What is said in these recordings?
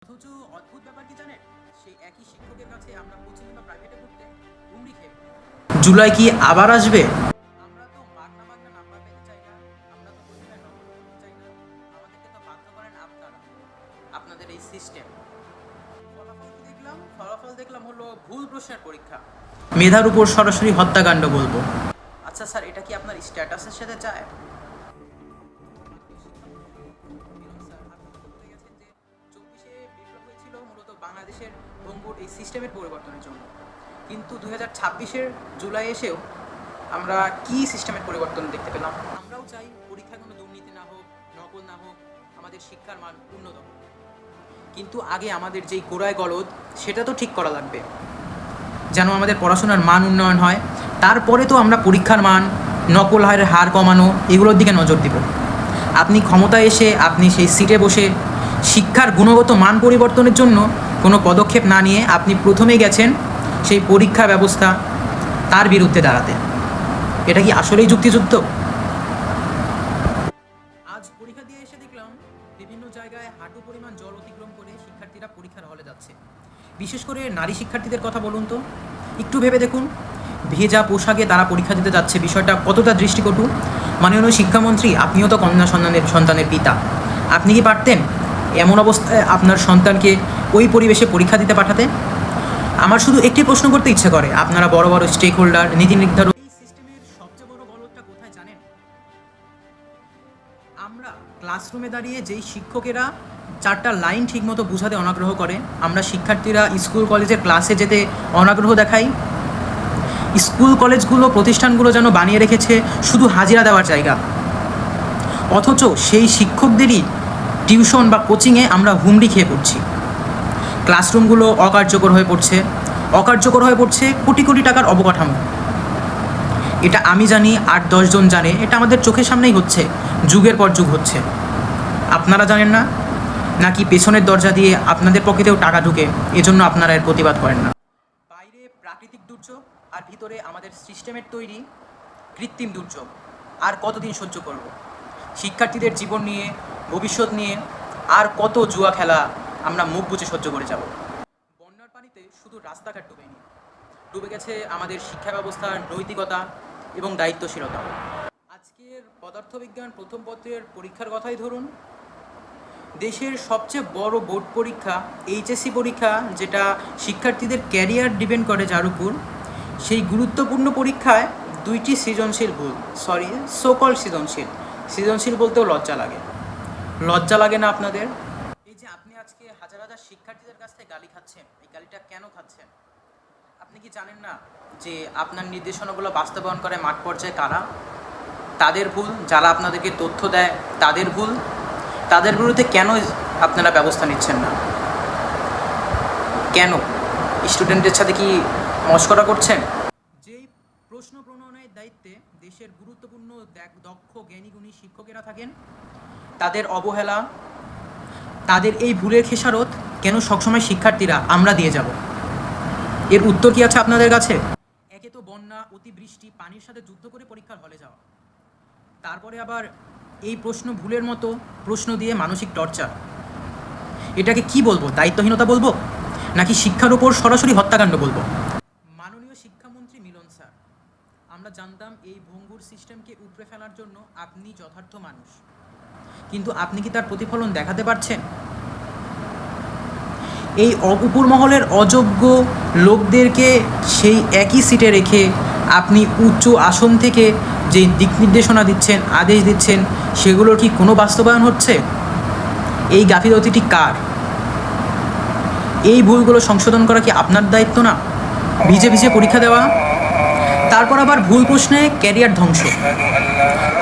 অথচ অদ্ভুত ব্যাপার কি জানেন, সেই একই শিক্ষকের কাছে আমরা কোচিং বা প্রাইভেটে পড়তে হুমড়ি খেয়ে পড়ি। জুলাই কি আবার আসবে? আমরা তো মাগনা মাগনা নাম্বার পেতে চাই না, আমরা তো পরীক্ষায় নম্বর পেতে চাই না, আমাদেরকে তো বাধ্য করেন আপনারা, আপনাদের এই সিস্টেম। ফলাফল দেখলাম হলো ভুল প্রশ্নের পরীক্ষা, মেধার উপর সরাসরি হত্যাকাণ্ড বলবো। আচ্ছা স্যার, এটা কি আপনার স্ট্যাটাসের সাথে যায়? বাংলাদেশের ভঙ্গুর এই সিস্টেমের পরিবর্তনের জন্য, কিন্তু 2026-এর জুলাই এসেও আমরা কি সিস্টেমের পরিবর্তন দেখতে পেলাম? আমরাও চাই পরীক্ষায় কোনো দুর্নীতি না হোক, নকল না হোক, আমাদের শিক্ষার মান উন্নত হোক, কিন্তু আগে আমাদের যেই গোড়ায় গলদ সেটা তো ঠিক করা লাগবে, যেন আমাদের পড়াশোনার মান উন্নয়ন হয়। তারপরে তো আমরা পরীক্ষার মান, নকল হার কমানো, এগুলোর দিকে নজর দিব। আপনি ক্ষমতায় এসে আপনি সেই সিটে বসে শিক্ষার গুণগত মান পরিবর্তনের জন্য কোনো পদক্ষেপ না নিয়ে আপনি প্রথমেই গেছেন সেই পরীক্ষা ব্যবস্থা তার বিরুদ্ধে দাঁড়াতে। এটা কি আসলেই যুক্তিযুক্ত? আজ পরীক্ষা দিয়ে এসে দেখলাম বিভিন্ন জায়গায় হাঁটু পরিমাণ জল অতিক্রম করে শিক্ষার্থীরা পরীক্ষার হলে যাচ্ছে। বিশেষ করে নারী শিক্ষার্থীদের কথা বলুন তো, একটু ভেবে দেখুন, ভেজা পোশাকে তারা পরীক্ষা দিতে যাচ্ছে, বিষয়টা কতটা দৃষ্টিকটু। মাননীয় শিক্ষামন্ত্রী, আপনিও তো কন্যা সন্তানের পিতা, আপনি কি পারতেন এমন অবস্থায় আপনার সন্তানকে ওই পরিবেশে পরীক্ষা দিতে পাঠাতে? আমার শুধু একটি প্রশ্ন করতে ইচ্ছে করে, আপনারা বড় বড় স্টেক হোল্ডার, নীতি নির্ধারক, এই সিস্টেমের সবচেয়ে বড় গলদটা কোথায় জানেন? আমরা ক্লাসরুমে দাঁড়িয়ে যেই শিক্ষকেরা চারটা লাইন ঠিকমতো বোঝাতে অনাগ্রহ করে, আমরা শিক্ষার্থীরা স্কুল কলেজের ক্লাসে যেতে অনাগ্রহ দেখাই। স্কুল কলেজগুলো, প্রতিষ্ঠানগুলো যেন বানিয়ে রেখেছে শুধু হাজিরা দেওয়ার জায়গা, অথচ সেই শিক্ষকদেরই টিউশন বা কোচিংয়ে আমরা হুমড়ি খেয়ে পড়ছি। ক্লাসরুমগুলো অকার্যকর হয়ে পড়ছে কোটি কোটি টাকার অবকাঠামো। এটা আমি জানি, 8-10 জন জানে, এটা আমাদের চোখের সামনেই হচ্ছে, যুগের পর যুগ হচ্ছে। আপনারা জানেন না নাকি পেছনের দরজা দিয়ে আপনাদের পকেটেও টাকা ঢুকে, এজন্য আপনারা এর প্রতিবাদ করেন না? বাইরে প্রাকৃতিক দুর্যোগ আর ভিতরে আমাদের সিস্টেমের তৈরি কৃত্রিম দুর্যোগ, আর কতদিন সহ্য করব? শিক্ষার্থীদের জীবন নিয়ে, ভবিষ্যৎ নিয়ে আর কত জুয়া খেলা আমরা মুখ বুজে সহ্য করে যাব? বন্যার পানিতে শুধু রাস্তাঘাট ডুবে গেছে আমাদের শিক্ষা ব্যবস্থার নৈতিকতা এবং দায়িত্বশীলতা। আজকের পদার্থবিজ্ঞান প্রথম পত্রের পরীক্ষার কথাই ধরুন, দেশের সবচেয়ে বড় বোর্ড পরীক্ষা এইচএসসি পরীক্ষা, যেটা শিক্ষার্থীদের ক্যারিয়ার ডিপেন্ড করে যার উপর, সেই গুরুত্বপূর্ণ পরীক্ষায় 2টি সৃজনশীল ভুল, সোকল সৃজনশীল বলতেও লজ্জা লাগে না আপনাদের? এই যে আপনি আজকে হাজার হাজার শিক্ষার্থীদের কাছ থেকে গালি খাচ্ছেন, এই গালিটা কেন খাচ্ছেন? আপনি কি জানেন না যে আপনার নির্দেশনাগুলো বাস্তবায়ন করে মাঠ পর্যায়ে কারা? তাদের ভুল। যারা আপনাদেরকে তথ্য দেয় তাদের ভুল। তাদের বিরুদ্ধে কেন আপনারা ব্যবস্থা নিচ্ছেন না? কেন স্টুডেন্টদের সাথে কি মশকরা করছেন? যেই প্রশ্ন প্রণয়নের দায়িত্বে দেশের গুরুত্বপূর্ণ দক্ষ জ্ঞানীগুণী শিক্ষকেরা থাকেন, তাদের অবহেলা, তাদের এই ভুলের খেসারত কেন সবসময় শিক্ষার্থীরা আমরা দিয়ে যাব? এর উত্তর কি আছে আপনাদের কাছে? একে তো বন্যা, অতিবৃষ্টি, পানির সাথে যুদ্ধ করে পরীক্ষার হলে যাওয়া, তারপরে আবার এই ভুলের মতো প্রশ্ন দিয়ে মানসিক টর্চার। এটাকে কি বলবো? দায়িত্বহীনতা বলবো, নাকি শিক্ষার উপর সরাসরি হত্যাকাণ্ড বলবো? মাননীয় শিক্ষামন্ত্রী মিলন স্যার, আমরা জানতাম এই ভঙ্গুর সিস্টেমকে উপড়ে ফেলার জন্য আপনি যথার্থ মানুষ, কিন্তু আপনি কি তার প্রতিফলন দেখাতে পারছেন? এই উপর মহলের অযোগ্য লোকদেরকে সেই একই সিটে রেখে আপনি উচ্চ আসন থেকে যে দিক নির্দেশনা দিচ্ছেন, আদেশ দিচ্ছেন, সেগুলোর কি কোনো বাস্তবায়ন হচ্ছে? এই গাফিলতিটি কার? এই ভুলগুলো সংশোধন করা কি আপনার দায়িত্ব না? ভিজে ভিজে পরীক্ষা দেওয়া, তারপর আবার ভুল প্রশ্নে ক্যারিয়ার ধ্বংস,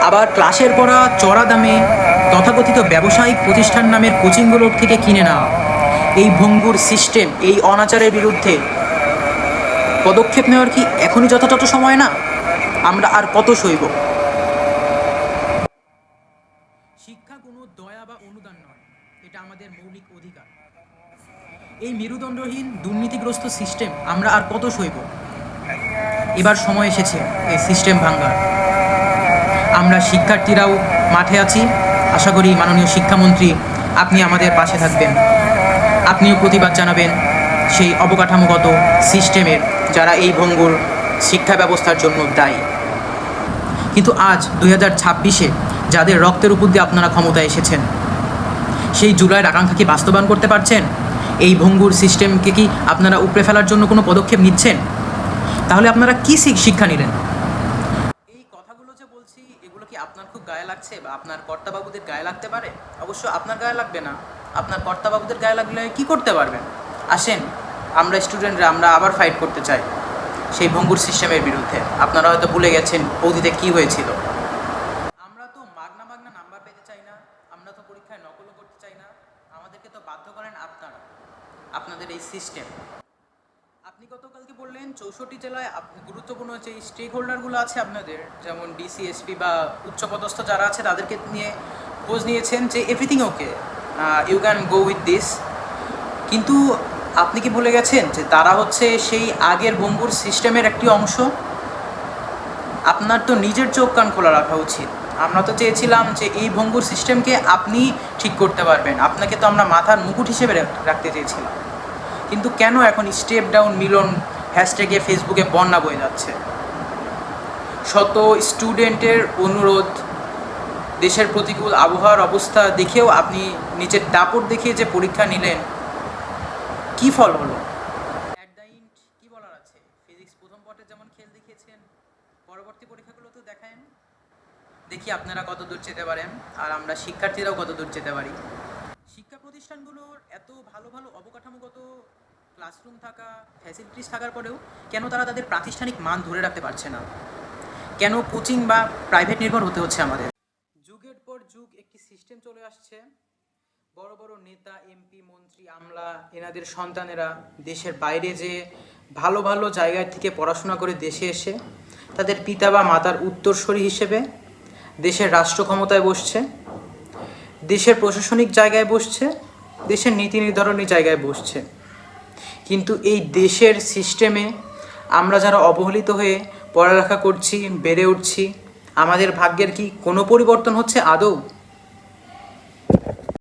আবার ক্লাসের পড়া চড়া দামে তথাকথিত ব্যবসায়িক প্রতিষ্ঠান নামের কোচিংগুলোর থেকে কিনে নেওয়া। এই ভঙ্গুর সিস্টেম, এই অনাচারের বিরুদ্ধে পদক্ষেপ নেওয়ার কি এখনই যথাযথ সময় না? আমরা আর কত সইব? শিক্ষা কোনো দয়া বা অনুদান নয়, এটা আমাদের মৌলিক অধিকার। এই মেরুদণ্ডহীন দুর্নীতিগ্রস্ত সিস্টেম আমরা আর কত সইব? এবার সময় এসেছে এই সিস্টেম ভাঙার। আমরা শিক্ষার্থীরাও মাঠে আছি, আশা করি মাননীয় শিক্ষামন্ত্রী আপনি আমাদের পাশে থাকবেন। আপনিও প্রতিবাদ জানাবেন সেই অবকাঠামোগত সিস্টেমের, যারা এই ভঙ্গুর শিক্ষা ব্যবস্থার জন্য দায়ী। কিন্তু আজ 2026-এ যাদের রক্তের উপর দিয়ে আপনারা ক্ষমতায় এসেছেন, সেই জুলাইয়ের আকাঙ্ক্ষা কি বাস্তবায়ন করতে পারছেন? এই ভঙ্গুর সিস্টেমকে কি আপনারা উপড়ে ফেলার জন্য কোনো পদক্ষেপ নিচ্ছেন? তাহলে আপনারা কী শিক্ষা নিলেন? এই কথাগুলো যে বলছি, এগুলো কি আপনার খুব গায়ে লাগছে বা আপনার কর্তাবাবুদের গায়ে লাগতে পারে? অবশ্য আপনার গায়ে লাগবে না, আপনার কর্তাবাবুদের গায়ে লাগলে কি করতে পারবেন? আসেন, আমরা স্টুডেন্টরা আমরা আবার ফাইট করতে চাই সেই ভঙ্গুর সিস্টেমের বিরুদ্ধে। আপনারা হয়তো ভুলে গেছেন অতীতে কী হয়েছিল। আমরা তো মাগনা নাম্বার পেতে চাই না, আমরা তো পরীক্ষায় নকলও করতে চাই না। আমাদেরকে তো বাধ্য করেন আপনারা, আপনাদের এই সিস্টেম। আপনি গতকালকে বললেন 64 জেলায় গুরুত্বপূর্ণ যে স্টেক হোল্ডারগুলো আছে আপনাদের, যেমন ডিসি, এসপি বা উচ্চপদস্থ যারা আছে, তাদেরকে নিয়ে খোঁজ নিয়েছেন যে everything okay, you can go with this. কিন্তু আপনি কি ভুলে গেছেন যে তারা হচ্ছে সেই আগের ভঙ্গুর সিস্টেমের একটি অংশ? আপনার তো নিজের চোখ কান খোলা রাখা উচিত। আমরা তো চেয়েছিলাম যে এই ভঙ্গুর সিস্টেমকে আপনি ঠিক করতে পারবেন, আপনাকে তো আমরা মাথার মুকুট হিসেবে রাখতে চেয়েছিলাম। কিন্তু কেন এখন স্টেপ ডাউন মিলন হ্যাশট্যাগে ফেসবুকে বন্যা বয়ে যাচ্ছে? শত স্টুডেন্টের অনুরোধ, দেশের প্রতিকূল আবহাওয়ার অবস্থা দেখেও আপনি নিজের দাপট দেখিয়ে যে পরীক্ষা নিলেন, কি ফল হলো? অ্যাট দ্য এন্ড কী বলার আছে? ফিজিক্স প্রথম পর্বে যেমন খেল দেখিয়েছেন, পরবর্তী পরীক্ষাগুলো তো দেখায়েন। দেখি আপনারা কত দূর যেতে পারেন, আর আমরা শিক্ষার্থীরাও কত দূর যেতে পারি। শিক্ষা প্রতিষ্ঠানগুলোর এত ভালো ভালো অবকাঠামোগত ক্লাসরুম থাকা, ফ্যাসিলিটিস থাকার পরেও কেন তারা তাদের প্রাতিষ্ঠানিক মান ধরে রাখতে পারছে না? কেন কোচিং বা প্রাইভেট নির্ভর হতে হচ্ছে আমাদের? যুগের পর যুগ একটি সিস্টেম চলে আসছে, বড় বড় নেতা, এমপি, মন্ত্রী, আমলা, এনাদের সন্তানেরা দেশের বাইরে যে ভালো ভালো জায়গায় থেকে পড়াশোনা করে দেশে এসে তাদের পিতা বা মাতার উত্তরসূরি হিসেবে দেশের রাষ্ট্র ক্ষমতায় বসছে, দেশের প্রশাসনিক জায়গায় বসছে, দেশের নীতি নির্ধারণী জায়গায় বসছে। কিন্তু এই দেশের সিস্টেমে আমরা যারা অবহেলিত হয়ে পড়ালেখা করছি, বেড়ে উঠছি, আমাদের ভাগ্যের কি কোনো পরিবর্তন হচ্ছে আদৌ?